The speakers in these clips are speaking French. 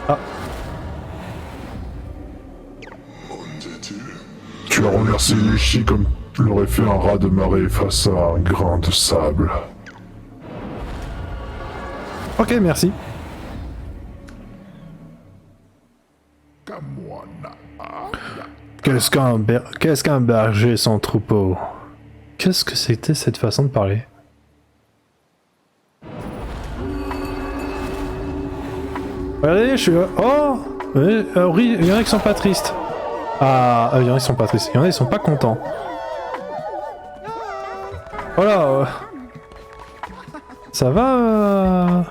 Ah. Tu as remercié Nishi comme l'aurait fait un rat de marée face à un grain de sable. Ok, merci. Qu'est-ce qu'un berger sans troupeau? Qu'est-ce que c'était cette façon de parler? Regardez, je suis là. Oh oui, il y en a qui sont pas tristes. Ah, il y en a qui sont pas tristes. Il y en a qui sont pas contents. Voilà. Ça va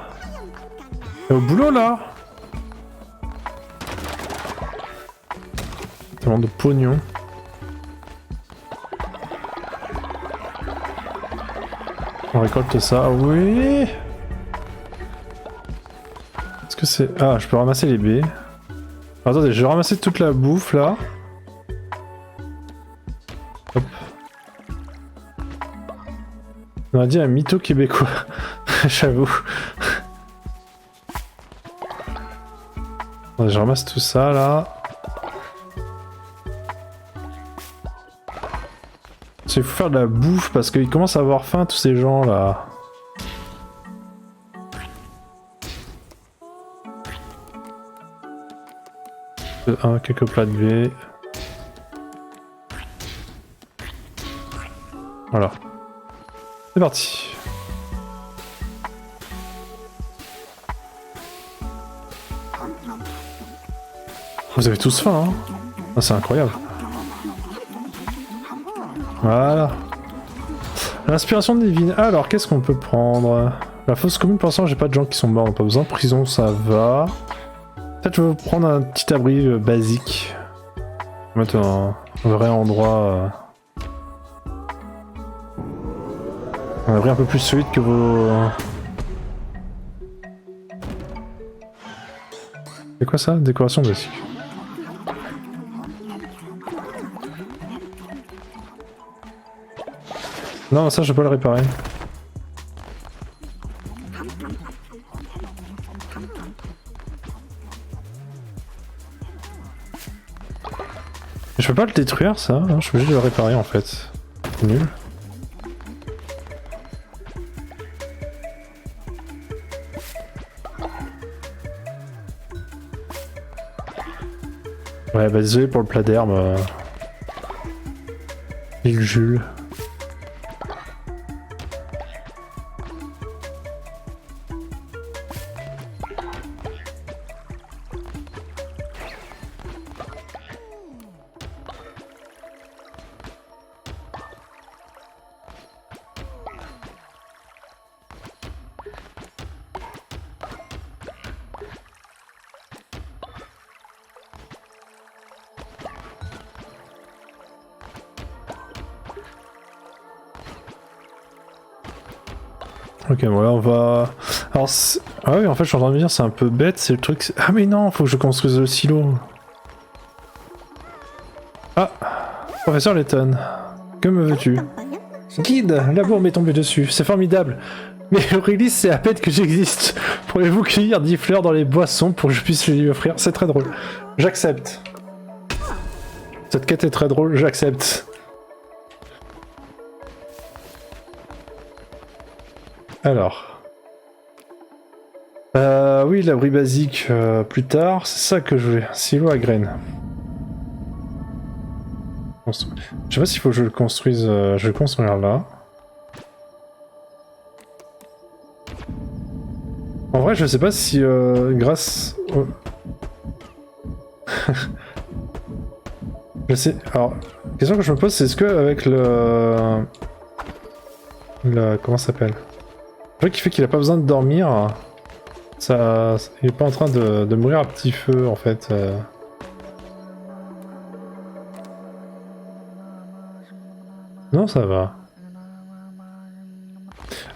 T'es au boulot là? Tellement de pognon. On récolte ça, oui. Est-ce que c'est... Ah, je peux ramasser les baies. Attendez, je vais ramasser toute la bouffe là. Hop. On a dit un mytho québécois. J'avoue. Attendez, je ramasse tout ça là. Il faut faire de la bouffe parce qu'ils commencent à avoir faim tous ces gens là. Quelques plats de baies. Voilà. C'est parti. Vous avez tous faim, hein? Ah, c'est incroyable. Voilà. L'inspiration divine. Alors, qu'est-ce qu'on peut prendre? La fosse commune, pour l'instant, j'ai pas de gens qui sont morts, on n'a pas besoin. Prison, ça va. Peut-être je vais prendre un petit abri basique. Mettre un vrai endroit. Un abri un peu plus solide que vos... C'est quoi ça? Décoration basique. Non, ça je peux le réparer. Je peux pas le détruire ça, hein, je suis obligé de le réparer en fait. C'est nul. Ouais bah désolé pour le plat d'herbe. Il Jules. Ok, bon là on va... Alors, ah oui, en fait je suis en train de me dire c'est un peu bête, c'est le truc... Ah mais non, faut que je construise le silo. Ah, professeur Letton, que me veux-tu? Guide, la bourbe m'est tombée dessus, c'est formidable. Mais Aurélie, c'est à peine que j'existe. Pourriez-vous cueillir 10 fleurs dans les boissons pour que je puisse les lui offrir? C'est très drôle. J'accepte. Cette quête est très drôle, j'accepte. Alors... oui, l'abri basique plus tard, c'est ça que je voulais. Silo à graines. Je sais pas s'il faut que je le construise, je vais le construire là. En vrai, je sais pas si grâce... je sais... Alors, la question que je me pose, c'est est-ce que avec le... Comment ça s'appelle? Le truc qui fait qu'il a pas besoin de dormir, ça... il est pas en train de mourir à petit feu en fait. Non, ça va.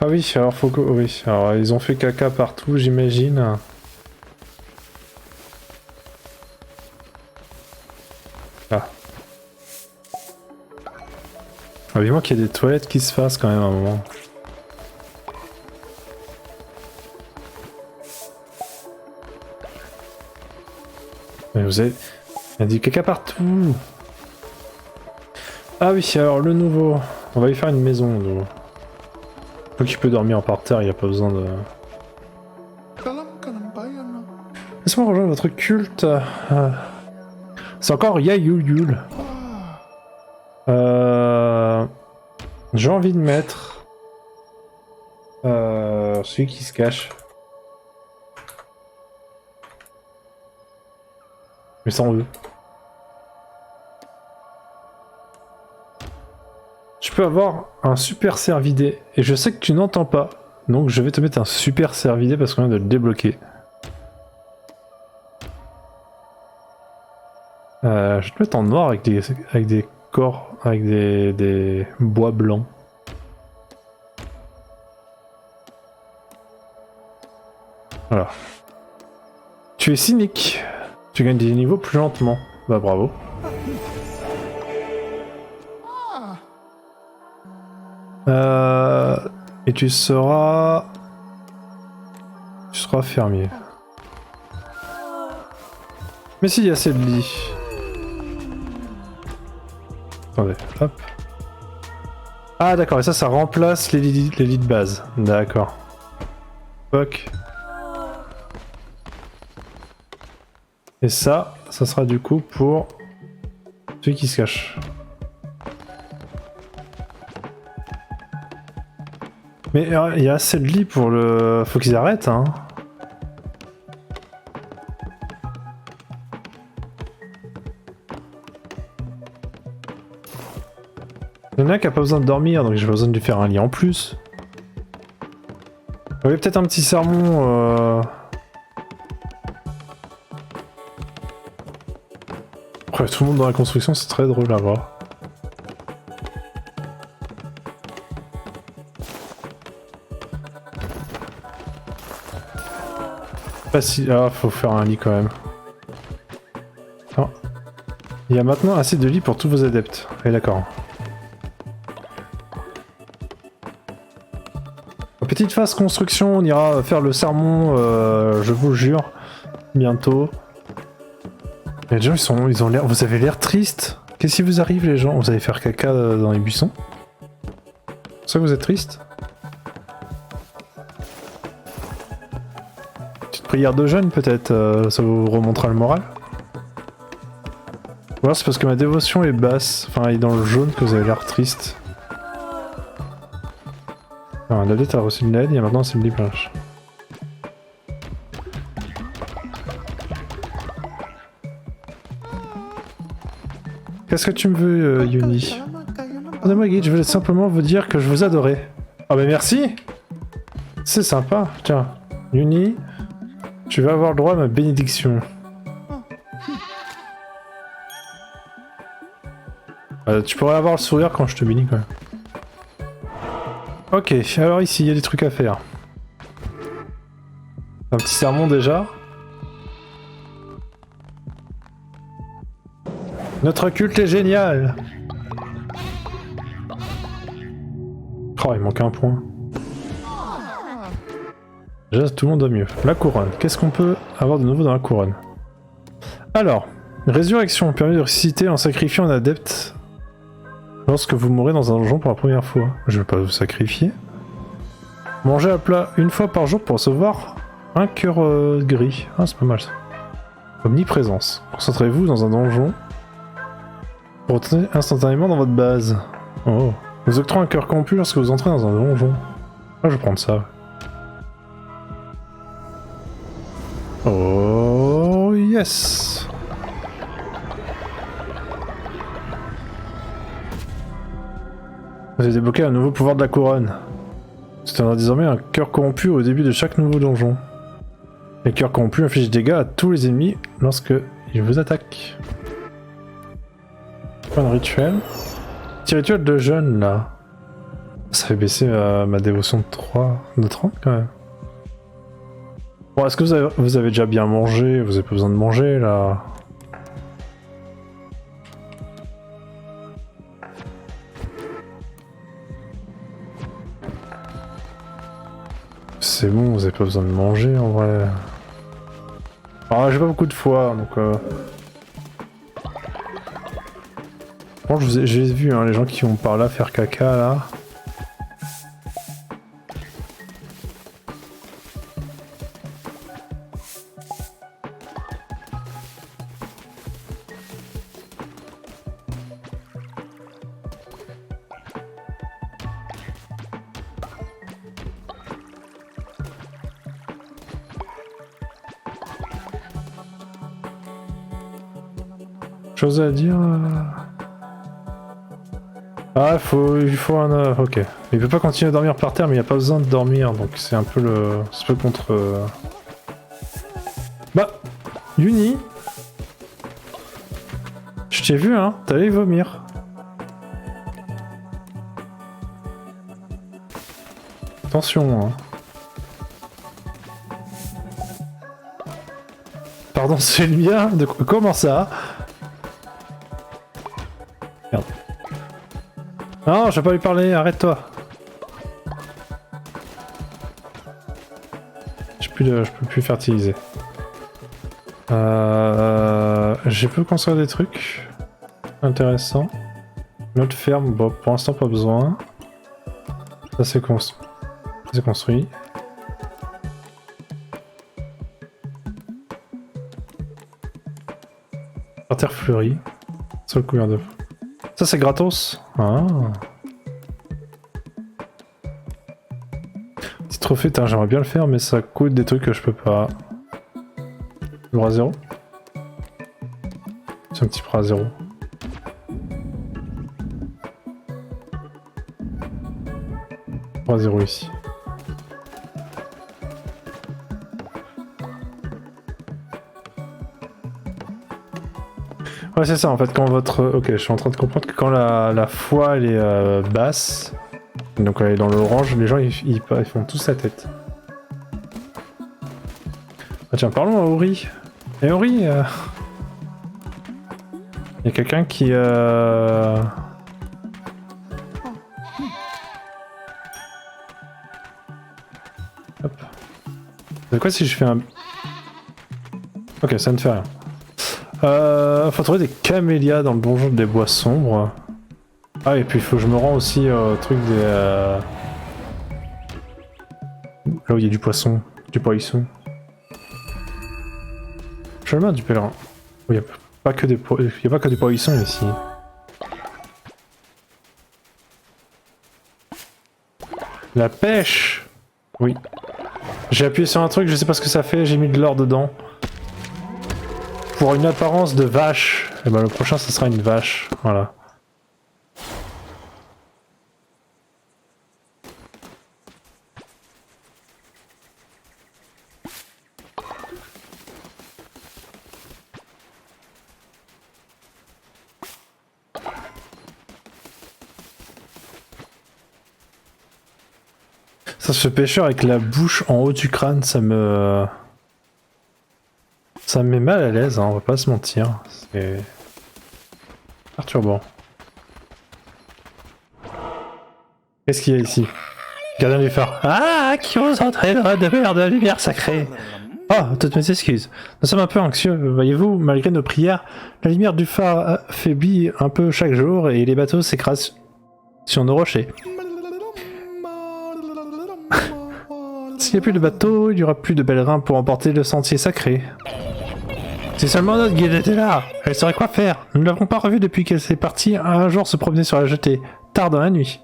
Ah oui, alors faut que... Oui, alors ils ont fait caca partout, j'imagine. Ah. Ah, vivement qu'il y ait des toilettes qui se fassent quand même à un moment. Mais vous avez... Il y a du caca partout. Ah oui, alors le nouveau. On va lui faire une maison, nous. Faut qu'il peut dormir par terre, il n'y a pas besoin de... Laissez-moi rejoindre votre culte. C'est encore Yayul. J'ai envie de mettre... celui qui se cache. Mais sans eux. Je peux avoir un super cervidé. Et je sais que tu n'entends pas. Donc je vais te mettre un super cervidé parce qu'on vient de le débloquer. Je vais te mettre en noir avec des corps, avec des bois blancs. Voilà. Tu es cynique. Tu gagnes des niveaux plus lentement. Bah bravo. Et tu seras fermier. Mais si, il y a assez de lits. Attendez, hop. Ah d'accord, et ça remplace les lits de base. D'accord. Fuck. Et ça sera du coup pour celui qui se cache. Mais il y a assez de lits pour le... Faut qu'ils arrêtent, hein. Il y en a qui a pas besoin de dormir, donc j'ai pas besoin de lui faire un lit en plus. Il y avait peut-être un petit sermon... Après, tout le monde dans la construction, c'est très drôle à voir. Pas si... Ah, faut faire un lit quand même. Non. Il y a maintenant assez de lits pour tous vos adeptes. Et d'accord. Petite phase construction, on ira faire le sermon, je vous jure, bientôt. Les gens, ils ont l'air... Vous avez l'air triste. Qu'est-ce qui vous arrive, les gens? Vous allez faire caca dans les buissons? C'est ça que vous êtes triste? Petite prière de jeûne, peut-être, ça vous remontera le moral? Ou alors c'est parce que ma dévotion est basse, enfin, elle est dans le jaune que vous avez l'air triste. Ah, David a reçu une aide, et maintenant c'est une planche. Qu'est-ce que tu me veux, Yuni? Pardonnez-moi, Guide, je voulais simplement vous dire que je vous adorais. Ah bah merci! C'est sympa. Tiens, Yuni, tu vas avoir le droit à ma bénédiction. Tu pourrais avoir le sourire quand je te bénis quand même. Ok, alors ici, il y a des trucs à faire. Un petit sermon déjà. Notre culte est génial. Oh, il manque un point. Déjà, tout le monde va mieux. La couronne. Qu'est-ce qu'on peut avoir de nouveau dans la couronne? Alors, résurrection permet de ressusciter en sacrifiant un adepte lorsque vous mourrez dans un donjon pour la première fois. Je vais pas vous sacrifier. Manger à plat une fois par jour pour recevoir un cœur gris. Ah, c'est pas mal ça. Omniprésence. Concentrez-vous dans un donjon pour retourner instantanément dans votre base. Oh. Vous octroie un cœur corrompu lorsque vous entrez dans un donjon. Ah, je vais prendre ça. Oh, yes! Vous avez débloqué un nouveau pouvoir de la couronne. C'est désormais un cœur corrompu au début de chaque nouveau donjon. Les cœurs corrompus infligent des dégâts à tous les ennemis lorsque ils vous attaquent. Point de rituel. Petit rituel de jeûne là. Ça fait baisser ma dévotion de 30 quand même. Bon, est-ce que vous avez déjà bien mangé? Vous avez pas besoin de manger là. C'est bon, vous avez pas besoin de manger en vrai. Ah, j'ai pas beaucoup de foi, donc Bon, j'ai vu hein, les gens qui vont par là faire caca là. Chose à dire. Ah, il faut un... ok. Il peut pas continuer à dormir par terre, mais il n'y a pas besoin de dormir, donc c'est un peu le... C'est un peu contre... Bah, Uni. Je t'ai vu, hein. T'allais vomir. Attention, hein. Pardon, c'est le mien. De... Comment ça? Merde. Non, je vais pas lui parler, arrête-toi. Je peux plus fertiliser. Je peux construire des trucs intéressants. Notre ferme, bon, pour l'instant pas besoin. Ça c'est construit. Par terre fleurie. Sol couvert de... Ça c'est gratos. Ah. Petit trophée, j'aimerais bien le faire, mais ça coûte des trucs que je peux pas. Le bras 0. C'est un petit bras 0. Bras 0 ici. Ouais, c'est ça en fait, quand votre... Ok, je suis en train de comprendre que quand la foi elle est basse, donc elle est dans l'orange, les gens ils font tous sa tête. Ah tiens, parlons à Ori. Et Ori, il y a quelqu'un qui... Hop. C'est quoi si je fais un... Ok, ça ne fait rien. Faut trouver des camélias dans le donjon des bois sombres. Ah, et puis il faut que je me rends aussi au truc des... Là où il y a du poisson, du poisson. Chemin du pèlerin. Il n'y a pas que des poissons ici. La pêche! Oui. J'ai appuyé sur un truc, je sais pas ce que ça fait, j'ai mis de l'or dedans. Pour une apparence de vache. Et ben le prochain, ça sera une vache. Voilà. Ça, ce pêcheur avec la bouche en haut du crâne, ça me met mal à l'aise, hein, on va pas se mentir. C'est perturbant. Qu'est-ce qu'il y a ici? Gardien du phare. Ah, qui vous entraînera de faire de la lumière sacrée? Oh, toutes mes excuses. Nous sommes un peu anxieux, voyez-vous, malgré nos prières, la lumière du phare faiblit un peu chaque jour et les bateaux s'écrasent sur nos rochers. S'il n'y a plus de bateaux, il n'y aura plus de pèlerins pour emporter le sentier sacré. Si seulement notre guide était là, elle saurait quoi faire. Nous ne l'avons pas revue depuis qu'elle s'est partie un jour se promener sur la jetée, tard dans la nuit.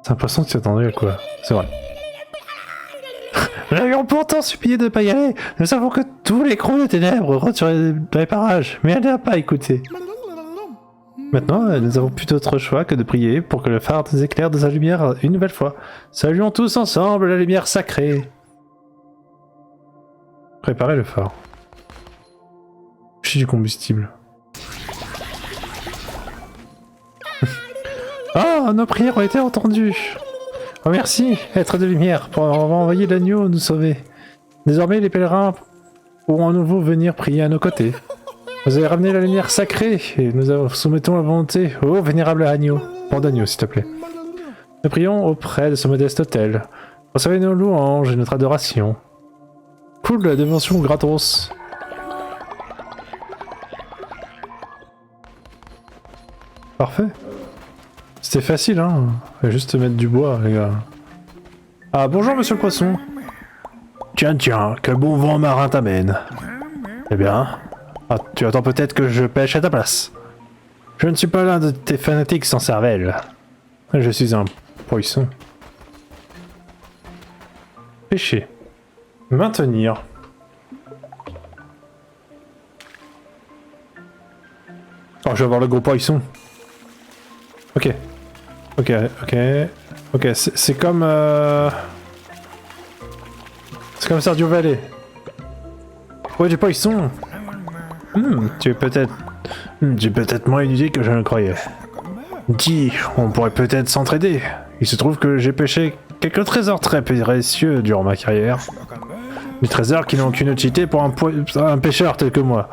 C'est un poisson qui s'attendait à quoi? C'est vrai. Nous l'avions pourtant supplié de ne pas y aller. Nous savons que tous les crocs de ténèbres rôdent dans les parages, mais elle n'a pas écouté. Maintenant, nous avons plus d'autre choix que de prier pour que le phare nous éclaire de sa lumière une nouvelle fois. Saluons tous ensemble la lumière sacrée. Préparez le phare. J'ai du combustible. Oh, nos prières ont été entendues. Oh merci, être de lumière, pour avoir envoyé l'agneau nous sauver. Désormais, les pèlerins pourront à nouveau venir prier à nos côtés. Vous avez ramené la lumière sacrée et nous soumettons la volonté au vénérable agneau. Port d'agneau, s'il te plaît. Nous prions auprès de ce modeste hôtel. Recevez nos louanges et notre adoration. Cool, la dévotion gratos. parfait. C'était facile, hein. Fallait juste mettre du bois, les gars. Ah, bonjour, monsieur le poisson. Tiens, quel bon vent marin t'amène. Eh bien, tu attends peut-être que je pêche à ta place. Je ne suis pas l'un de tes fanatiques sans cervelle. Je suis un poisson. Pêcher. Maintenir. Oh, je vais voir le gros poisson. Ok. Ok, c'est comme... C'est comme Stardew Valley. Ouais, du poisson. Tu es peut-être moins éduqué que je ne le croyais. Dis, on pourrait peut-être s'entraider. Il se trouve que j'ai pêché quelques trésors très précieux durant ma carrière. Des trésors qui n'ont aucune utilité pour un pêcheur tel que moi.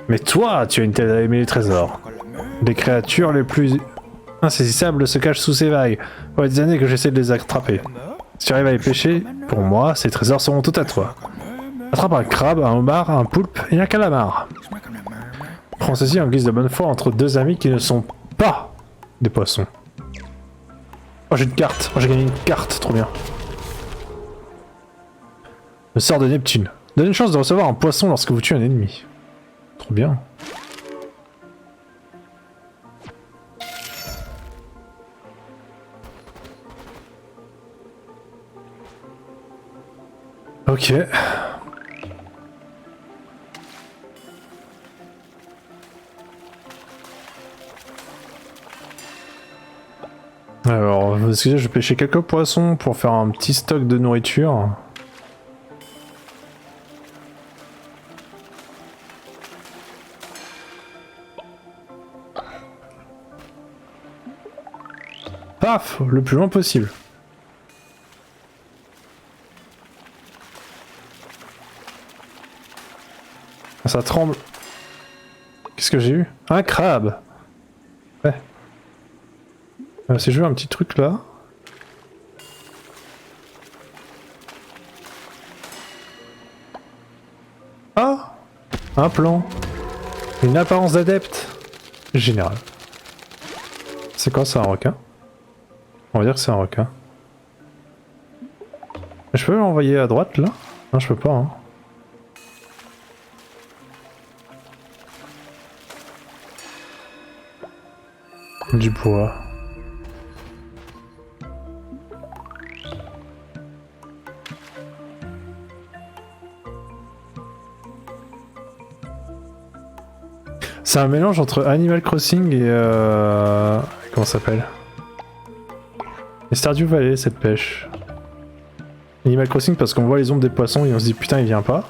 Mais toi, tu as une telle à aimer les trésors. Les créatures les plus insaisissables se cachent sous ces vagues. Il y a des années que j'essaie de les attraper. Si tu arrives à les pêcher, pour moi, ces trésors seront tout à toi. Attrape un crabe, un homard, un poulpe et un calamar. Prends ceci en guise de bonne foi entre deux amis qui ne sont pas des poissons. Oh, j'ai une carte. Oh, j'ai gagné une carte, trop bien. Le sort de Neptune. Donne une chance de recevoir un poisson lorsque vous tuez un ennemi. Trop bien. Ok. Alors, excusez, je vais pêcher quelques poissons pour faire un petit stock de nourriture. Paf, le plus loin possible. Ça tremble. Qu'est-ce que j'ai eu? Un crabe. Ouais. Si je veux un petit truc là. Ah! Un plan. Une apparence d'adepte. Général. C'est quoi ça, un requin? On va dire que c'est un requin. Je peux l'envoyer à droite là? Non, je peux pas. Hein. Du bois. C'est un mélange entre Animal Crossing et comment ça s'appelle? Et Stardew Valley, cette pêche. Animal Crossing parce qu'on voit les ombres des poissons et on se dit putain il vient pas.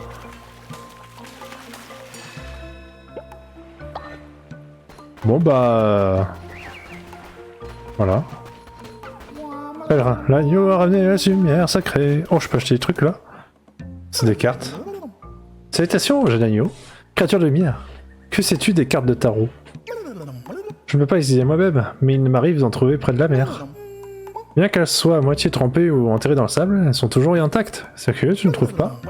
Bon bah... Voilà. Pèlerin, l'agneau a ramené la lumière sacrée. Oh, je peux acheter des trucs là. C'est des cartes. Salutations, jeune agneau. Créature de lumière. Que sais-tu des cartes de tarot? Je ne peux pas essayer moi-même, mais il m'arrive d'en trouver près de la mer. Bien qu'elles soient à moitié trempées ou enterrées dans le sable, elles sont toujours intactes. C'est curieux, tu ne trouves pas?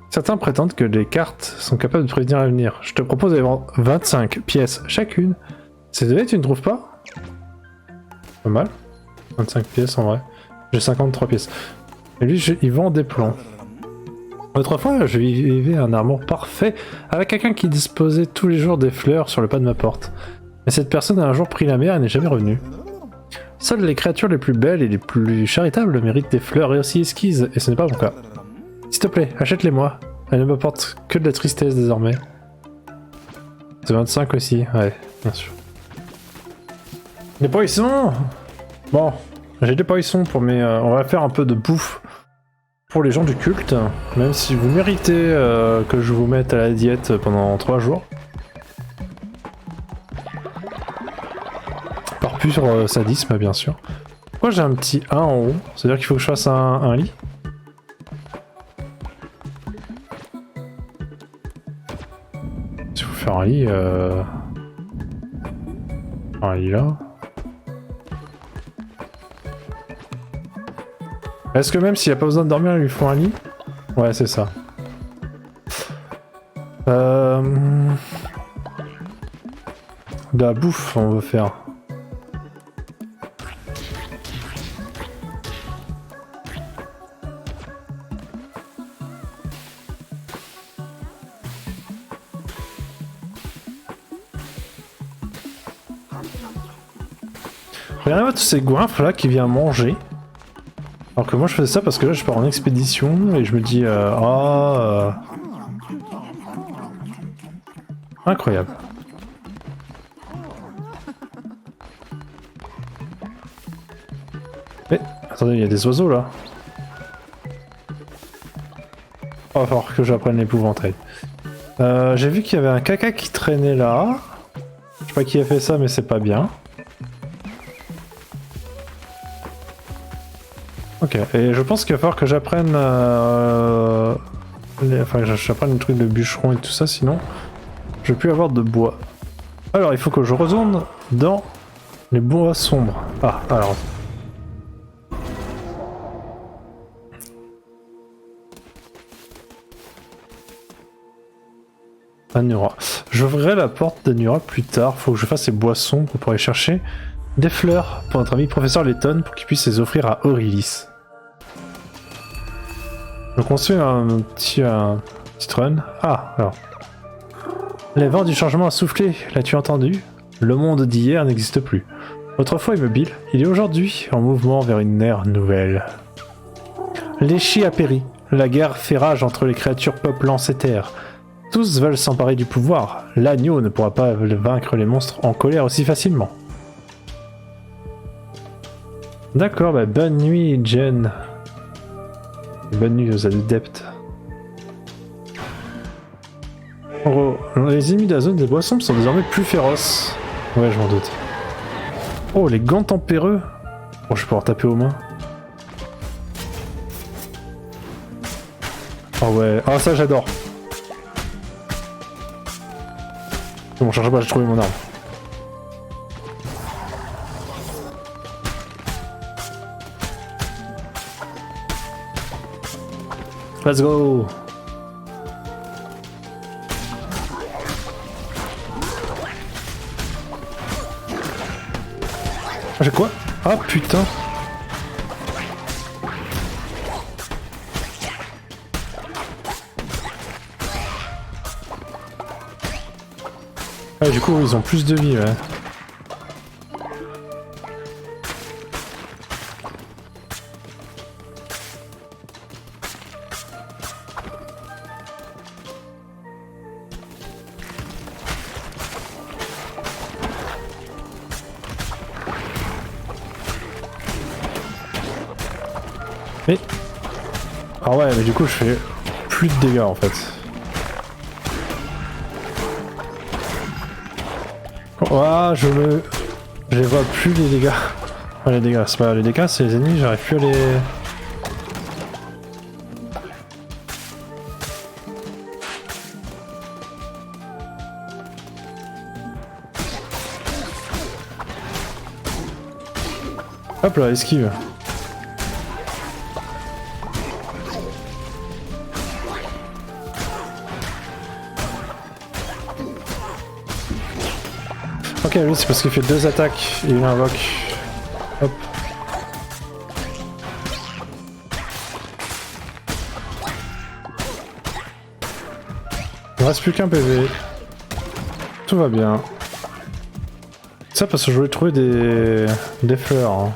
Certains prétendent que les cartes sont capables de prévenir l'avenir. Je te propose de vendre 25 pièces chacune. C'est donné, tu ne trouves pas? Pas mal. 25 pièces en vrai. J'ai 53 pièces. Et lui, il vend des plans. Autrefois, je vivais un amour parfait avec quelqu'un qui disposait tous les jours des fleurs sur le pas de ma porte. Mais cette personne a un jour pris la mer et n'est jamais revenue. Seules les créatures les plus belles et les plus charitables méritent des fleurs et aussi esquises, et ce n'est pas mon cas. S'il te plaît, achète-les-moi. Elles ne m'apportent que de la tristesse désormais. C'est 25 aussi, ouais, bien sûr. Des poissons! Bon, j'ai des poissons pour mes... on va faire un peu de bouffe pour les gens du culte, même si vous méritez que je vous mette à la diète pendant 3 jours. Par pur sadisme, bien sûr. Moi j'ai un petit 1 en haut, c'est-à-dire qu'il faut que je fasse un lit. Il faut faire un lit... Un lit là. Est-ce que même s'il n'y a pas besoin de dormir, ils lui font un lit? Ouais, c'est ça. De la bouffe, on veut faire. Regardez-moi tous ces goinfres là qui viennent manger. Alors que moi je faisais ça parce que là je pars en expédition et je me dis incroyable. Mais attendez, il y a des oiseaux là. Il va falloir que j'apprenne l'épouvantail. J'ai vu qu'il y avait un caca qui traînait là. Je sais pas qui a fait ça mais c'est pas bien. Ok, et je pense qu'il va falloir que j'apprenne enfin que j'apprenne les trucs de bûcheron et tout ça, sinon je vais plus avoir de bois. Alors il faut que je retourne dans les bois sombres. Ah, alors... Anura. J'ouvrirai la porte d'Anura plus tard, faut que je fasse ces bois sombres pour aller chercher des fleurs pour notre ami professeur Letton pour qu'il puisse les offrir à Aurélis. Je construis un petit run. Ah, alors. Les vents du changement a soufflé, l'as-tu entendu? Le monde d'hier n'existe plus. Autrefois immobile, il est aujourd'hui en mouvement vers une ère nouvelle. L'échi a péri. La guerre fait rage entre les créatures peuplant ces terres. Tous veulent s'emparer du pouvoir. L'agneau ne pourra pas vaincre les monstres en colère aussi facilement. D'accord, bah bonne nuit, Jen. Bonne nuit aux adeptes. En gros, les ennemis de la zone des bois sombres sont désormais plus féroces. Ouais, je m'en doute. Oh, les gants tempéreux. Bon, je vais pouvoir taper aux mains. Oh ouais, ah ça j'adore. Bon, cherche pas, j'ai trouvé mon arme. Let's go! Ah, j'ai quoi? Ah putain! Ah, du coup, ils ont plus de vie, ouais. Mais... Ah ouais, mais du coup je fais plus de dégâts en fait. Ah, je les vois plus les dégâts. Enfin, les dégâts, c'est pas les dégâts, c'est les ennemis, j'arrive plus à les... Hop là, esquive. Ok, lui c'est parce qu'il fait 2 attaques et il invoque. Hop. Il ne reste plus qu'un PV. Tout va bien. Ça parce que je voulais trouver des fleurs. Hein.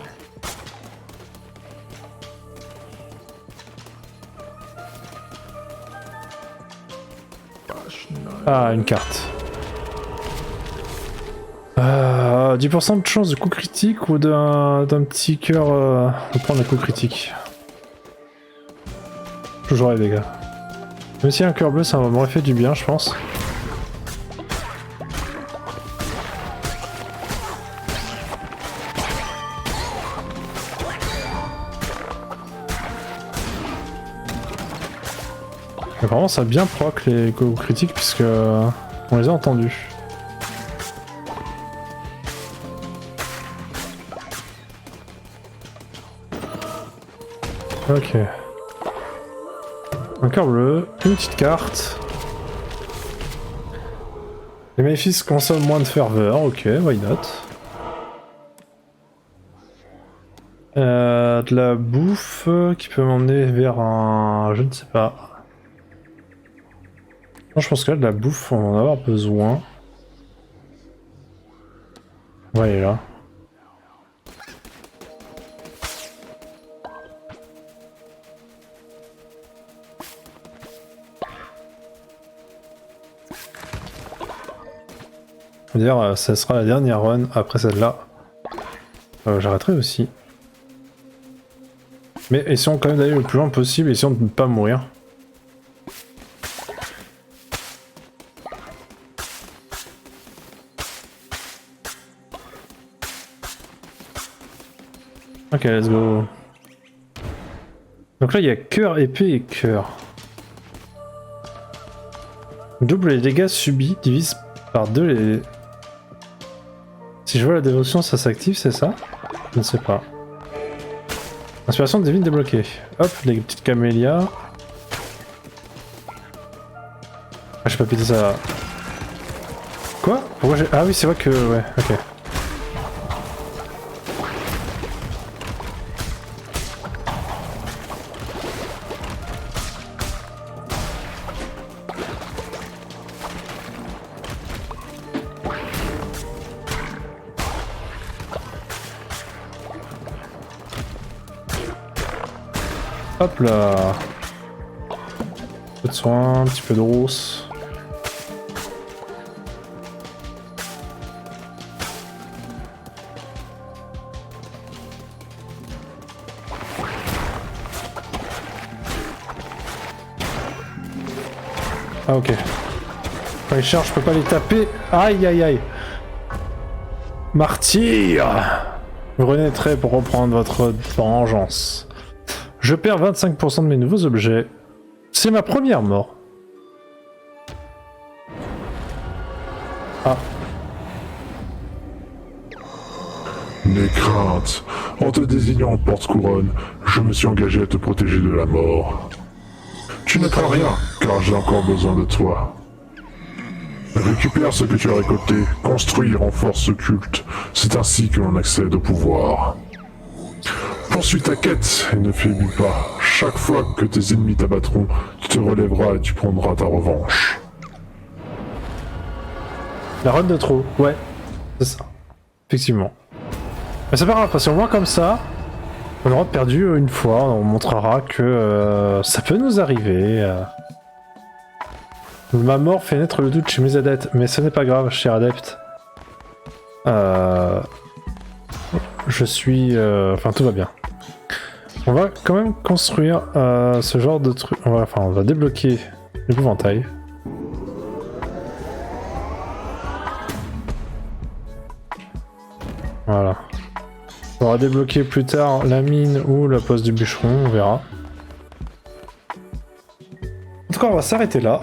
Ah, une carte. 10% de chance de coup critique ou d'un petit cœur. On va prendre un coup critique. Toujours les dégâts. Même si un cœur bleu ça m'aurait fait du bien, je pense. Mais vraiment ça a bien proc les coups critiques puisque on les a entendus. Ok. Un cœur bleu, une petite carte. Les maléfices consomment moins de ferveur, ok, why not. De la bouffe qui peut m'emmener vers un... je ne sais pas. Non, je pense que là, de la bouffe, on va en avoir besoin. Ouais, elle est là. D'ailleurs, ça sera la dernière run après celle-là. J'arrêterai aussi. Mais essayons quand même d'aller le plus loin possible, essayons de ne pas mourir. Ok, let's go. Donc là, il y a cœur, épée et cœur. Double les dégâts subis, divise par 2 les... Si je vois la dévotion, ça s'active, c'est ça? Je ne sais pas. Inspiration divine débloquée. Hop, les petites camélias. Ah, je peux pas péter ça. Quoi? Pourquoi j'ai... Ah oui, c'est vrai que... Ouais, ok. Hop là. Un peu de soin, un petit peu de rousse. Ah ok. Quand ils chargent, je peux pas les taper. Aïe aïe aïe. Martyr. Vous renaîtrez pour reprendre votre vengeance. Je perds 25% de mes nouveaux objets. C'est ma première mort. Ah. N'aie crainte. En te désignant en porte-couronne, je me suis engagé à te protéger de la mort. Tu ne crains rien, car j'ai encore besoin de toi. Récupère ce que tu as récolté, construis et renforce ce culte. C'est ainsi que l'on accède au pouvoir. Poursuis ta quête et ne faiblis pas. Chaque fois que tes ennemis t'abattront, tu te relèveras et tu prendras ta revanche. La run de trop, ouais. C'est ça. Effectivement. Mais c'est pas grave, si on voit comme ça, on aura perdu une fois, on montrera que ça peut nous arriver. Ma mort fait naître le doute chez mes adeptes, mais ce n'est pas grave, cher adepte. Je suis... Enfin, tout va bien. On va quand même construire ce genre de truc. On va débloquer l'épouvantail. Voilà. On va débloquer plus tard la mine ou la poste du bûcheron, on verra. En tout cas, on va s'arrêter là.